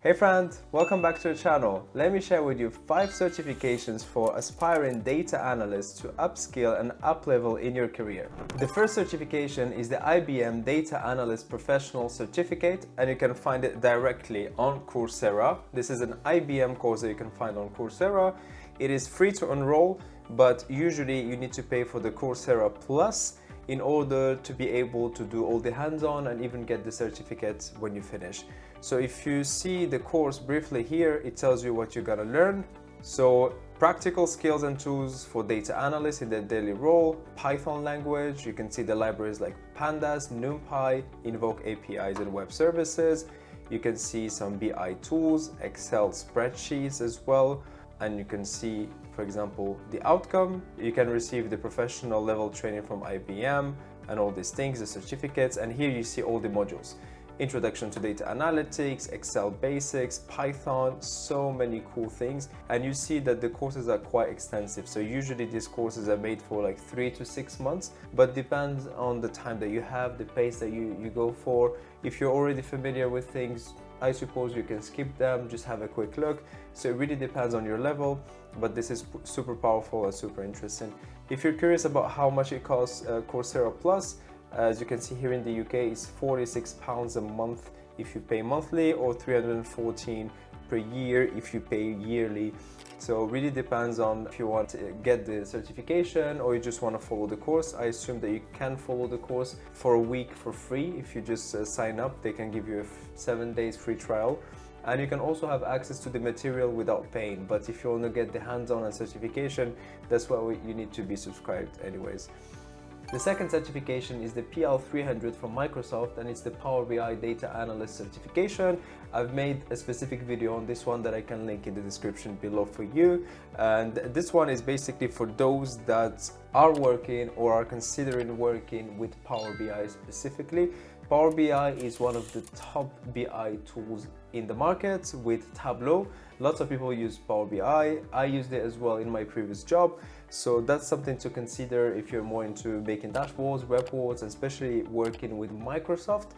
Hey friend, welcome back to the channel. Let me share with you 5 certifications for aspiring data analysts to upskill and uplevel in your career. The first certification is the IBM Data Analyst Professional Certificate, and you can find it directly on Coursera. This is an IBM course that you can find on Coursera. It is free to enroll, but usually you need to pay for the Coursera Plus in order to be able to do all the hands-on and even get the certificate when you finish. So if you see the course briefly here, it tells you what you're gonna learn. So practical skills and tools for data analysts in their daily role, Python language, you can see the libraries like Pandas, NumPy, Invoke APIs and web services. You can see some BI tools, Excel spreadsheets as well. And you can see, for example, the outcome. You can receive the professional level training from IBM and all these things, the certificates. And here you see all the modules. Introduction to data analytics, Excel basics, Python, so many cool things. And you see that the courses are quite extensive. So usually these courses are made for like 3 to 6 months, but depends on the time that you have, the pace that you go for. If you're already familiar with things, I suppose you can skip them, just have a quick look. So it really depends on your level, but this is super powerful and super interesting. If you're curious about how much it costs, Coursera Plus, as you can see here in the UK, is £46 a month if you pay monthly, or £314 per year if you pay yearly. So it really depends on if you want to get the certification or you just want to follow the course. I assume that you can follow the course for a week for free. If you just sign up, they can give you a 7 days free trial. And you can also have access to the material without paying. But if you want to get the hands-on and certification, that's why you need to be subscribed anyways. The second certification is the PL300 from Microsoft, and it's the Power BI Data Analyst certification. I've made a specific video on this one that I can link in the description below for you. And this one is basically for those that are working or are considering working with Power BI specifically. Power BI is one of the top BI tools in the market with Tableau. Lots of people use Power BI. I used it as well in my previous job. So that's something to consider if you're more into making dashboards, reports, and especially working with Microsoft.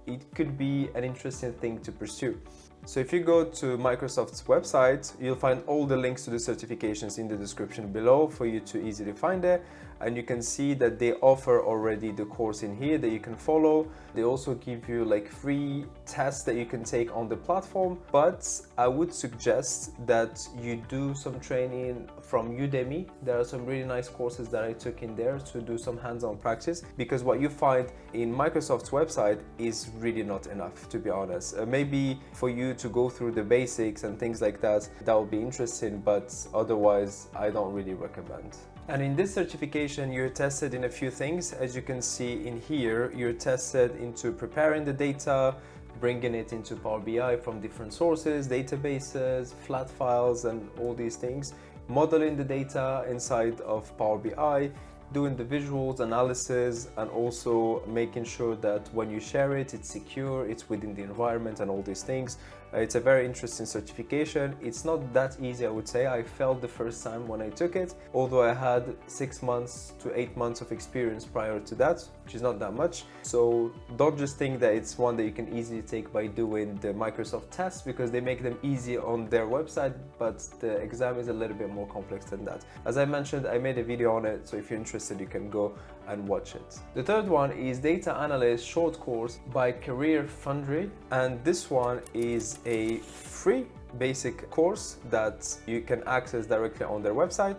It could be an interesting thing to pursue. So if you go to Microsoft's website, you'll find all the links to the certifications in the description below for you to easily find it. And you can see that they offer already the course in here that you can follow. They also give you like free tests that you can take on the platform. But I would suggest that you do some training from Udemy. There are some really nice courses that I took in there to do some hands-on practice, because what you find in Microsoft's website is really not enough, to be honest. Maybe for you to go through the basics and things like that, that would be interesting, but otherwise I don't really recommend. And in this certification, you're tested in a few things. As you can see in here, you're tested into preparing the data, bringing it into Power BI from different sources, databases, flat files, and all these things, modeling the data inside of Power BI, doing the visuals, analysis, and also making sure that when you share it, it's secure, it's within the environment and all these things. It's a very interesting certification. It's not that easy, I would say. I felt the first time when I took it, although I had 6 months to 8 months of experience prior to that, which is not that much. So don't just think that it's one that you can easily take by doing the Microsoft tests, because they make them easy on their website, but the exam is a little bit more complex than that. As I mentioned, I made a video on it, so if you're interested, you can go and watch it. The third one is Data Analyst Short Course by Career Foundry, and this one is a free basic course that you can access directly on their website.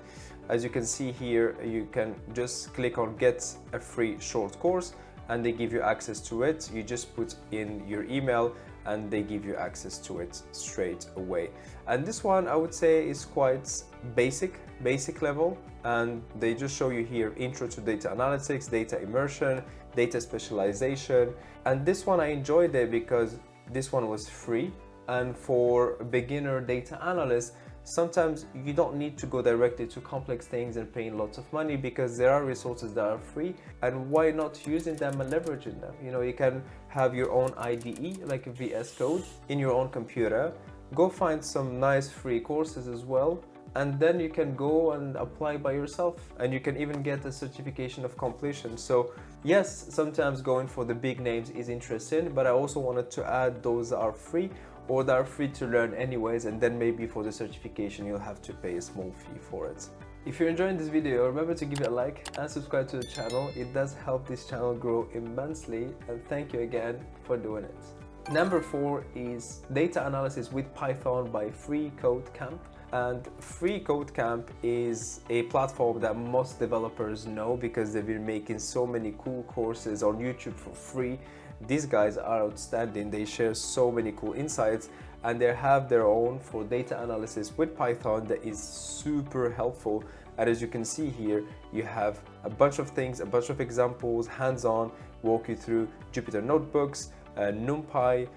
As you can see here, you can just click on get a free short course and they give you access to it. You just put in your email and they give you access to it straight away. And this one I would say is quite basic level, and they just show you here intro to data analytics, data immersion, data specialization. And this one I enjoyed it because this one was free, and for a beginner data analyst, sometimes you don't need to go directly to complex things and paying lots of money, because there are resources that are free, and why not using them and leveraging them? You know, you can have your own IDE like a VS Code in your own computer, go find some nice free courses as well, and then you can go and apply by yourself, and you can even get a certification of completion. So yes, sometimes going for the big names is interesting, but I also wanted to add those that are free or that are free to learn anyways, and then maybe for the certification you'll have to pay a small fee for it. If you're enjoying this video, remember to give it a like and subscribe to the channel. It does help this channel grow immensely, and thank you again for doing it. Number 4 is data analysis with Python by FreeCodeCamp. And FreeCodeCamp is a platform that most developers know because they've been making so many cool courses on YouTube for free. These guys are outstanding. They share so many cool insights, and they have their own for data analysis with Python that is super helpful. And as you can see here, you have a bunch of things, a bunch of examples, hands-on, walk you through Jupyter Notebooks, NumPy,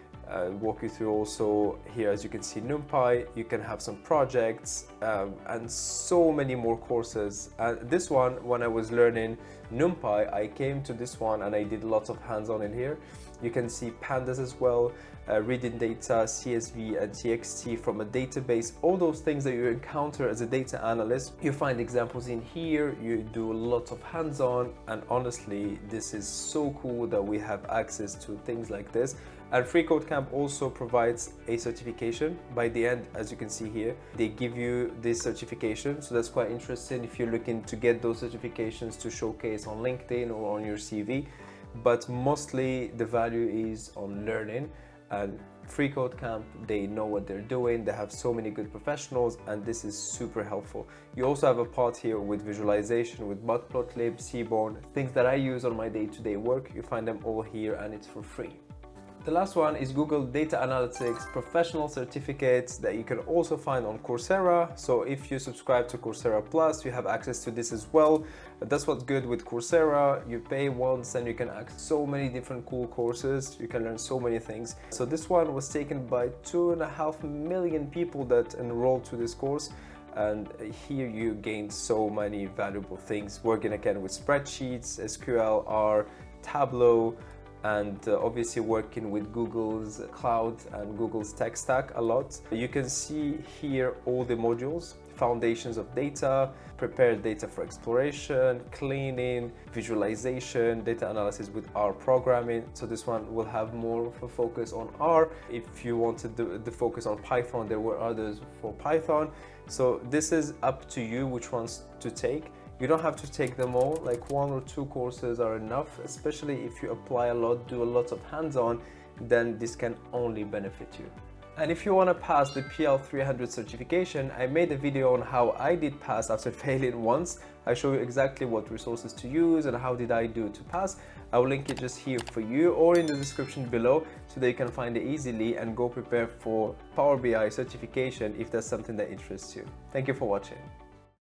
walk you through also here, as you can see, NumPy. You can have some projects and so many more courses. This one, when I was learning NumPy, I came to this one and I did lots of hands-on in here. You can see pandas as well, reading data, CSV and TXT from a database, all those things that you encounter as a data analyst. You find examples in here, you do lots of hands-on, and honestly, this is so cool that we have access to things like this. And FreeCodeCamp also provides a certification. By the end, as you can see here, they give you this certification. So that's quite interesting if you're looking to get those certifications to showcase on LinkedIn or on your CV. But mostly the value is on learning, and FreeCodeCamp, they know what they're doing. They have so many good professionals, and this is super helpful. You also have a part here with visualization, with Matplotlib, Seaborn, things that I use on my day-to-day work. You find them all here, and it's for free. The last one is Google Data Analytics Professional Certificates that you can also find on Coursera. So if you subscribe to Coursera Plus, you have access to this as well. That's what's good with Coursera. You pay once and you can access so many different cool courses. You can learn so many things. So this one was taken by 2.5 million people that enrolled to this course. And here you gain so many valuable things, working again with spreadsheets, SQL, R, Tableau, and obviously working with Google's cloud and Google's tech stack a lot. You can see here all the modules: foundations of data, prepared data for exploration, cleaning, visualization, data analysis with R programming. So this one will have more of a focus on R. If you wanted the focus on Python, there were others for Python. So this is up to you which ones to take. You don't have to take them all, like 1 or 2 courses are enough, especially if you apply a lot, do a lot of hands-on, then this can only benefit you. And if you want to pass the PL300 certification, I made a video on how I did pass after failing once. I show you exactly what resources to use and how did I do to pass. I will link it just here for you or in the description below so that you can find it easily and go prepare for Power BI certification if that's something that interests you. Thank you for watching.